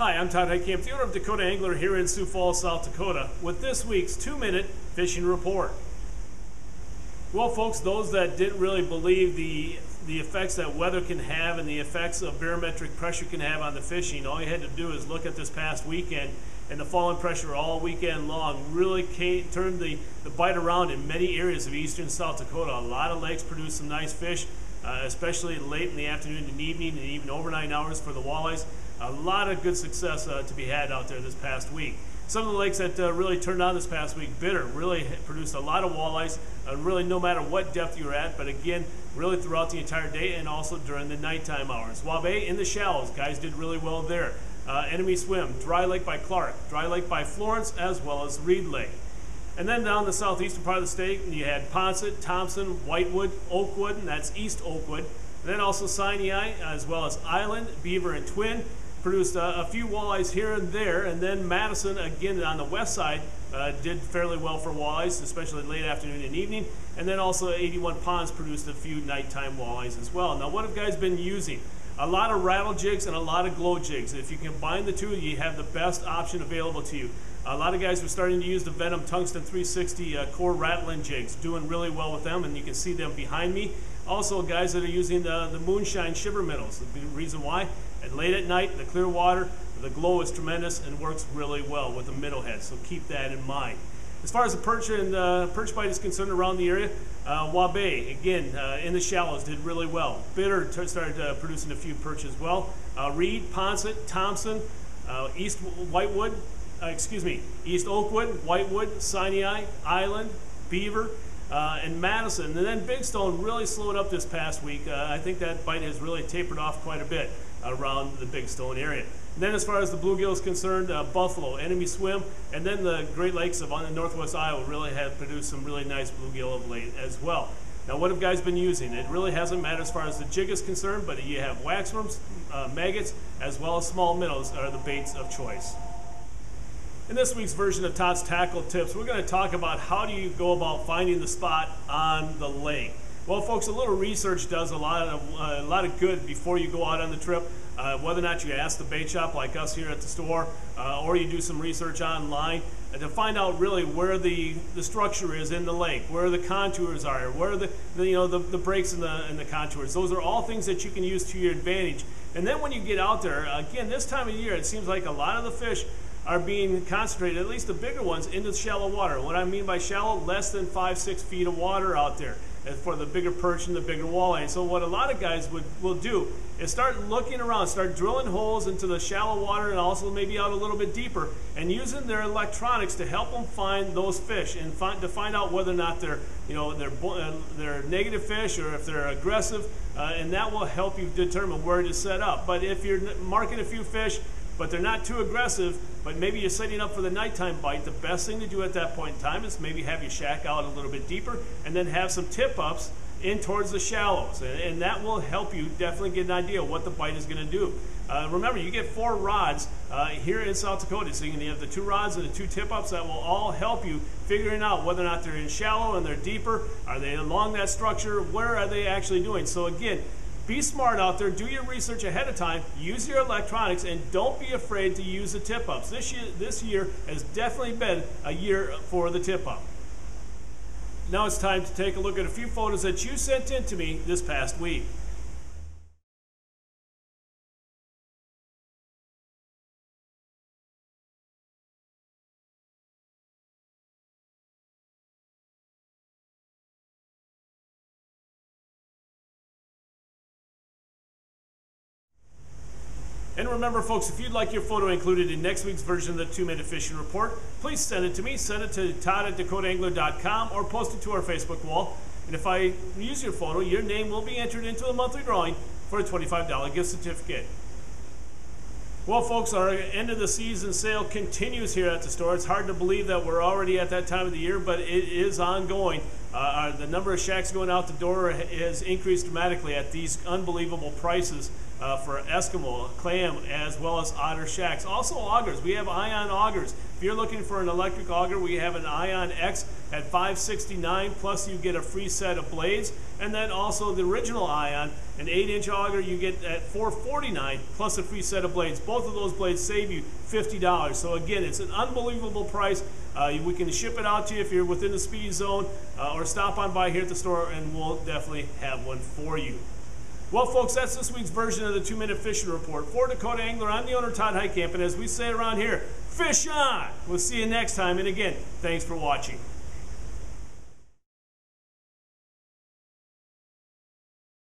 Hi, I'm Todd Heitkamp, the owner of Dakota Angler here in Sioux Falls, South Dakota, with this week's 2-minute fishing report. Well, folks, those that didn't really believe the effects that weather can have and the effects of barometric pressure can have on the fishing, all you had to do is look at this past weekend, and the falling pressure all weekend long really turned the bite around in many areas of eastern South Dakota. A lot of lakes produced some nice fish, especially late in the afternoon and evening, and even overnight hours for the walleyes. A lot of good success to be had out there this past week. Some of the lakes that really turned on this past week, Bitter, really produced a lot of walleyes, really no matter what depth you were at, but again, really throughout the entire day and also during the nighttime hours. Waubay in the shallows, guys did really well there. Enemy Swim, Dry Lake by Clark, Dry Lake by Florence, as well as Reed Lake. And then down the southeastern part of the state, you had Poncet, Thompson, Whitewood, Oakwood, and that's East Oakwood. And then also Sinai, as well as Island, Beaver, and Twin. Produced a few walleyes here and there, and then Madison, again on the west side, did fairly well for walleyes, especially late afternoon and evening. And then also 81 Ponds produced a few nighttime walleyes as well. Now, what have guys been using? A lot of rattle jigs and a lot of glow jigs. If you combine the two, you have the best option available to you. A lot of guys were starting to use the Venom Tungsten 360 core rattling jigs, doing really well with them, and you can see them behind me. Also, guys that are using the Moonshine Shiver Minnows. The reason why? And late at night, the clear water, the glow is tremendous and works really well with the minnow head, so keep that in mind. As far as the perch and perch bite is concerned around the area, Waubay, again, in the shallows, did really well. Bitter started producing a few perch as well. Reed, Poncet, Thompson, East Oakwood, Whitewood, Sinai, Island, Beaver, and Madison. And then Big Stone really slowed up this past week. I think that bite has really tapered off quite a bit around the Big Stone area. And then as far as the bluegill is concerned, Buffalo, Enemy Swim, and then the Great Lakes of northwest Iowa really have produced some really nice bluegill of late as well. Now, what have guys been using? It really hasn't mattered as far as the jig is concerned, but you have waxworms, maggots, as well as small minnows are the baits of choice. In this week's version of Todd's Tackle Tips, we're going to talk about how do you go about finding the spot on the lake. Well, folks, a little research does a lot of good before you go out on the trip. Whether or not you ask the bait shop like us here at the store, or you do some research online to find out really where the structure is in the lake, where the contours are, where the breaks in the contours. Those are all things that you can use to your advantage. And then when you get out there, again, this time of year, it seems like a lot of the fish are being concentrated, at least the bigger ones, into shallow water. What I mean by shallow, less than 5-6 feet of water out there for the bigger perch and the bigger walleye. So what a lot of guys will do is start looking around, start drilling holes into the shallow water and also maybe out a little bit deeper, and using their electronics to help them find those fish and to find out whether or not they're negative fish or if they're aggressive, and that will help you determine where to set up. But if you're marking a few fish, but they're not too aggressive, but maybe you're setting up for the nighttime bite, the best thing to do at that point in time is maybe have your shack out a little bit deeper and then have some tip-ups in towards the shallows. And that will help you definitely get an idea of what the bite is going to do. Remember, you get 4 rods here in South Dakota, so you have the 2 rods and the 2 tip-ups that will all help you figuring out whether or not they're in shallow and they're deeper. Are they along that structure? Where are they actually doing? So again, be smart out there, do your research ahead of time, use your electronics, and don't be afraid to use the tip-ups. This year has definitely been a year for the tip-up. Now it's time to take a look at a few photos that you sent in to me this past week. And remember, folks, if you'd like your photo included in next week's version of the 2-minute fishing report, please send it to me. Send it to todd@dakotaangler.com or post it to our Facebook wall. And if I use your photo, your name will be entered into a monthly drawing for a $25 gift certificate. Well, folks, our end of the season sale continues here at the store. It's hard to believe that we're already at that time of the year, but it is ongoing. The number of shacks going out the door has increased dramatically at these unbelievable prices for Eskimo, clam, as well as otter shacks. Also augers. We have Ion augers. If you're looking for an electric auger, we have an Ion X at $569, plus you get a free set of blades. And then also the original Ion, an 8-inch auger you get at $449 plus a free set of blades. Both of those blades save you $50. So again, it's an unbelievable price. We can ship it out to you if you're within the speed zone, or stop on by here at the store and we'll definitely have one for you. Well, folks, that's this week's version of the 2-Minute Fishing Report. For Dakota Angler, I'm the owner, Todd Heitkamp, and as we say around here, fish on! We'll see you next time, and again, thanks for watching.